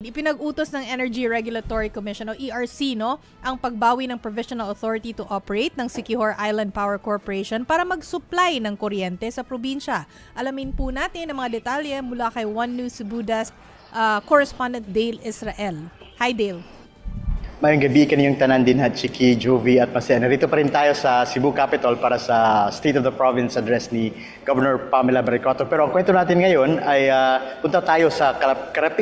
Ipinag-utos ng Energy Regulatory Commission o ERC ang pagbawi ng Provisional Authority to Operate ng Siquijor Island Power Corporation para mag-supply ng kuryente sa probinsya. Alamin po natin ang mga detalye mula kay One News Cebu Desk correspondent Dale Israel. Hi Dale. Mayong gabi kaniyong tanan din Chiki, Jovi at Masen. Narito pa rin tayo sa Cebu Capital para sa State of the Province address ni Governor Pamela Maricotto. Pero ang kwento natin ngayon ay punta tayo sa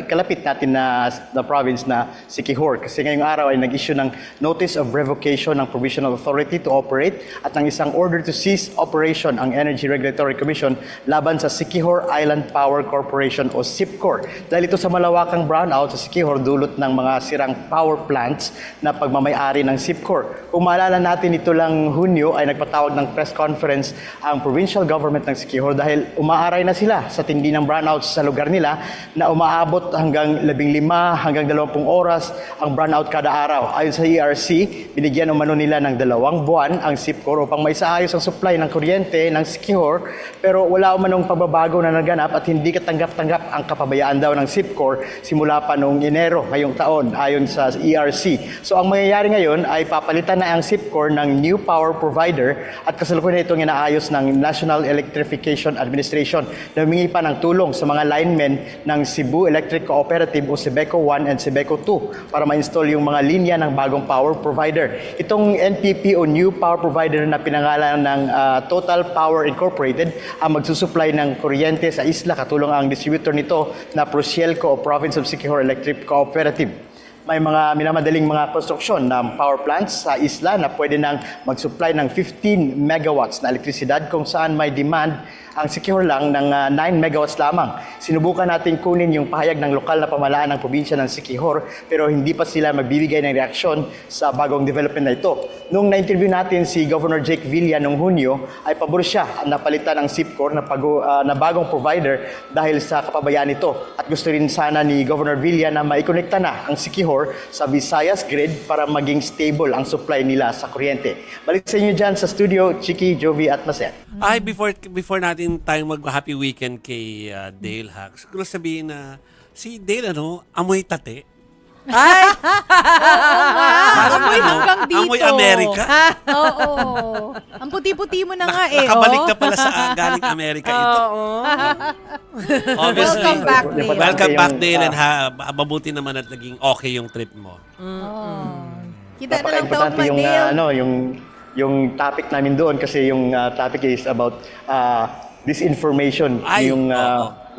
kalapit natin na province na Siquijor. Kasi ngayong araw ay nag-issue ng Notice of Revocation ng Provisional Authority to Operate at ng isang Order to Cease Operation ang Energy Regulatory Commission laban sa Siquijor Island Power Corporation o SIPCOR. Dahil ito sa malawakang brownout sa Siquijor dulot ng mga sirang power plants na pagmamay-ari ng SIPCOR. Kung maalala natin, ito lang Hunyo ay nagpatawag ng press conference ang provincial government ng Siquijor dahil umaaray na sila sa tindi ng brownouts sa lugar nila na umaabot hanggang 15 hanggang 20 oras ang brownout kada araw. Ayon sa ERC, binigyan umano nila ng 2 buwan ang SIPCOR upang maisaayos ang supply ng kuryente ng Siquijor pero wala umanong pagbabago na naganap at hindi katanggap-tanggap ang kapabayaan daw ng SIPCOR simula pa noong Enero ngayong taon ayon sa ERC. So ang mangyayari ngayon ay papalitan na ang SIPCOR ng new power provider at kasalukuyan itong inaayos ng National Electrification Administration na humingi pa ng tulong sa mga linemen ng Cebu Electric Cooperative o Sebeco 1 and Sebeco 2 para ma-install yung mga linya ng bagong power provider. Itong NPP o new power provider na pinangalan ng Total Power Incorporated ang magsusupply ng kuryente sa isla katulong ang distributor nito na Prosielco o Province of Siquijor Electric Cooperative. May mga minamadaling mga konstruksyon ng power plants sa isla na pwede nang mag-supply ng 15 megawatts na elektrisidad kung saan may demand ang Siquijor lang ng 9 megawatts lamang. Sinubukan natin kunin yung pahayag ng lokal na pamahalaan ng probinsya ng Siquijor pero hindi pa sila magbibigay ng reaksyon sa bagong development na ito. Nung na-interview natin si Governor Jake Villa noong Hunyo ay pabor siya na palitan ng SIPCOR na bagong provider dahil sa kapabayaan nito. At gusto rin sana ni Governor Villa na maikonekta na ang Siquijor sa Visayas grid para maging stable ang supply nila sa kuryente. Balik sa inyo dyan sa studio, Chiki, Jovi at Masen. Ay, before natin tayong mag-happy weekend kay Dale Hacks, gusto sabihin na si Dale, amoy tate. Ay! Amoy hanggang dito. Amoy Amerika. Oo. Ang puti-puti mo na nga eh. Nakabalik ka pala sa galing Amerika ito. Obviously. Welcome back, Dale. Welcome back, Dale. And mabuti naman at naging okay yung trip mo. Kita na lang taon pa, Dale. Yung topic namin doon kasi yung topic is about disinformation. Yung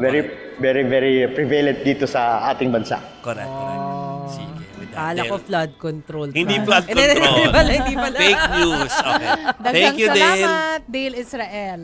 very prevalent dito sa ating bansa. Correct. Sige. Kala ko flood control. Hindi flood control. Hindi pala. Fake news. Okay. Thank you, Dale. Salamat, Dale Israel.